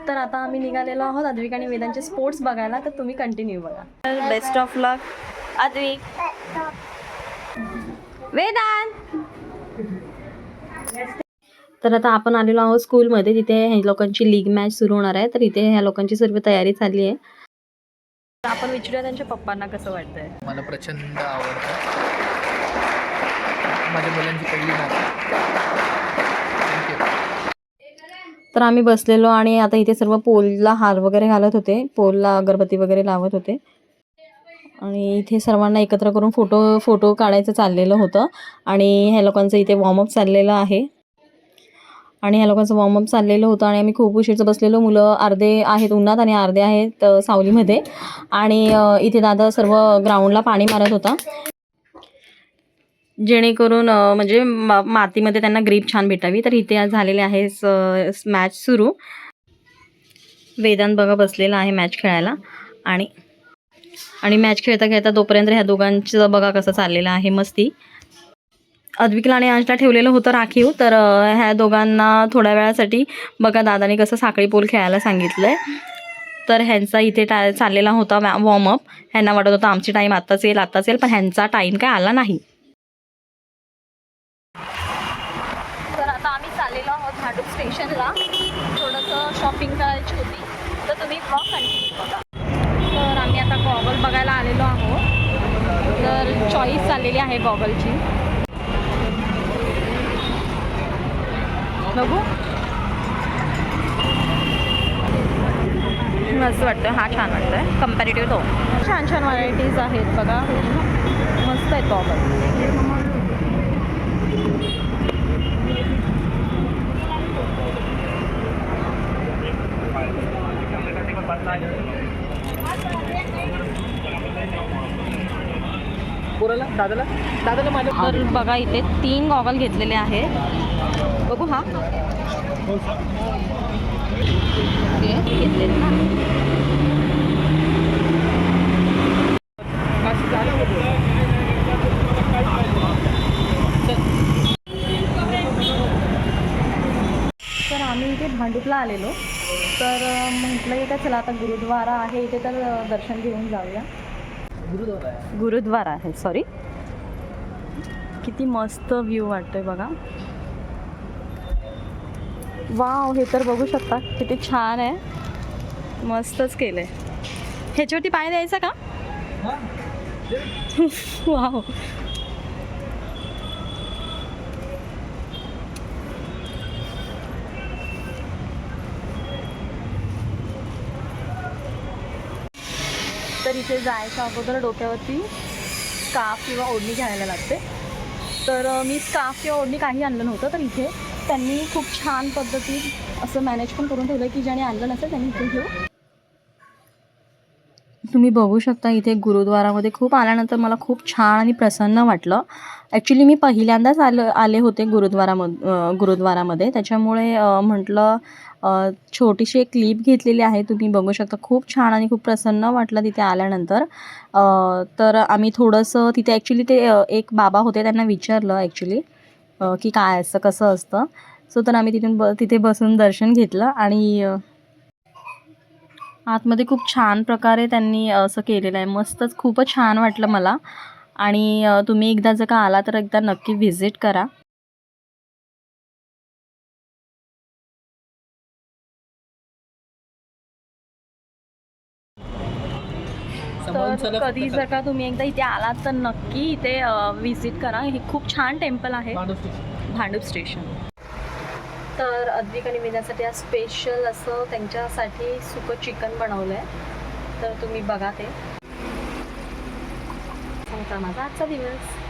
तर आता आम्ही निघालेलो आहोत अद्विक आणि वेदांचे स्पोर्ट्स बघायला, तर तुम्ही कंटिन्यू बघा. बेस्ट ऑफ लक अद्विक. वेदांत. तर आता आपण आलेलो आहोत स्कूलमध्ये. तिथे ह्या लोकांची लीग मॅच सुरू होणार आहे, तर इथे ह्या लोकांची सर्व तयारी चालली आहे. आपण विचारूया त्यांच्या पप्पांना कसं वाटतंय. मला प्रचंड आवडतं. माझ्या मुलांची पहिली मॅच. तर आम्ही बसलेलो आणि आता इथे सर्व पोलला हार वगैरे घालत होते, पोलला अगरबत्ती वगैरे लावत होते आणि इथे सर्वांना एकत्र करून फोटो काढायचं चाललेलं होतं. आणि ह्या लोकांचं इथे वॉर्मअप चाललेलं आहे आणि ह्या लोकांचं वॉर्मअप चाललेलं होतं आणि आम्ही खूप उशीरचं बसलेलो. मुलं अर्धे आहेत उन्हात आणि अर्धे आहेत सावलीमध्ये. आणि इथे दादा सर्व ग्राउंडला पाणी मारत होता, जेणेकरून म्हणजे मातीमध्ये त्यांना ग्रीप छान भेटावी. तर इथे आज झालेले आहे मॅच सुरू. वेदांत बघा बसलेला आहे मॅच खेळायला आणि मॅच खेळता खेळता तोपर्यंत ह्या दोघांचं बघा कसं चाललेलं आहे मस्ती. अद्विकला आणि अंशला ठेवलेलं होतं राखीव, तर ह्या दोघांना थोड्या वेळासाठी बघा दादाने कसं साखळी पोल खेळायला सांगितलं आहे. तर ह्यांचा इथे चाललेला होता वॉर्मअप. ह्यांना वाटत होतं आमची टाईम आत्ताच येईल, पण ह्यांचा टाईम काय आला नाही. तर आता आम्ही चाललेलो आहोत भांडूप स्टेशनला. थोडंसं शॉपिंग करायची होती, तर तुम्ही ब्लॉग कंटिन्यू बघा. तर आम्ही आता गॉगल बघायला आलेलो आहोत. तर चॉईस चाललेली आहे गॉगलची. बघू मस्त वाटतं. हा छान वाटतं आहे कम्पॅरेटिव्ह तो. छान छान व्हरायटीज आहेत बघा, मस्त आहेत गॉगल. तर बघा इथे 3 गॉगल घेतलेले आहेत. बघू हा घेतले ना. तर आम्ही इथे भांडूपला आलेलो, तर म्हटलं की काय चला आता गुरुद्वारा आहे इथे, तर दर्शन घेऊन जाऊया. गुरुद्वारा आहे सॉरी. किती मस्त व्ह्यू वाटतोय बघा. वाव, हे तर बघू शकता किती छान आहे, मस्तच केलंय. ह्याच्यावरती पाय द्यायचा का? वाव. तर इथे जायच्या अगोदर डोक्यावरती स्कार्फ किंवा ओढणी घ्यायला लागते. तर मी स्कार्फ किंवा ओढणी काही आणलं नव्हतं, तर इथे त्यांनी खूप छान पद्धतीत असं मॅनेज पण करून ठेवलं की ज्याने आणलं नसेल त्यांनी इथे घेऊ. तुम्ही बघू शकता इथे गुरुद्वारामध्ये खूप आल्यानंतर मला खूप छान आणि प्रसन्न वाटलं. ॲक्च्युली मी पहिल्यांदाच आले होते गुरुद्वारामध्ये, त्याच्यामुळे म्हटलं छोटीशी एक क्लिप घेतलेली आहे. तुम्ही बघू शकता खूप छान आणि खूप प्रसन्न वाटलं तिथे आल्यानंतर. तर आम्ही थोडंसं तिथे ॲक्च्युली ते एक बाबा होते, त्यांना विचारलं ॲक्च्युली की काय असतं कसं असतं. तर आम्ही तिथे बसून दर्शन घेतलं आणि आतमध्ये खूप छान प्रकारे त्यांनी असं केलेलं आहे. मस्तच, खूपच छान वाटलं मला. आणि तुम्ही एकदा जर का आला तर एकदा नक्की व्हिजिट करा. तर कधी जर का तुम्ही एकदा इथे आलात तर नक्की इथे व्हिजिट करा. हे खूप छान टेम्पल आहे भांडूप स्टेशन. तर अद्विक आणि वेदासाठी आज स्पेशल असं त्यांच्यासाठी सुकं चिकन बनवलं आहे, तर तुम्ही बघा ते. सांगता माझा आजचा दिवस.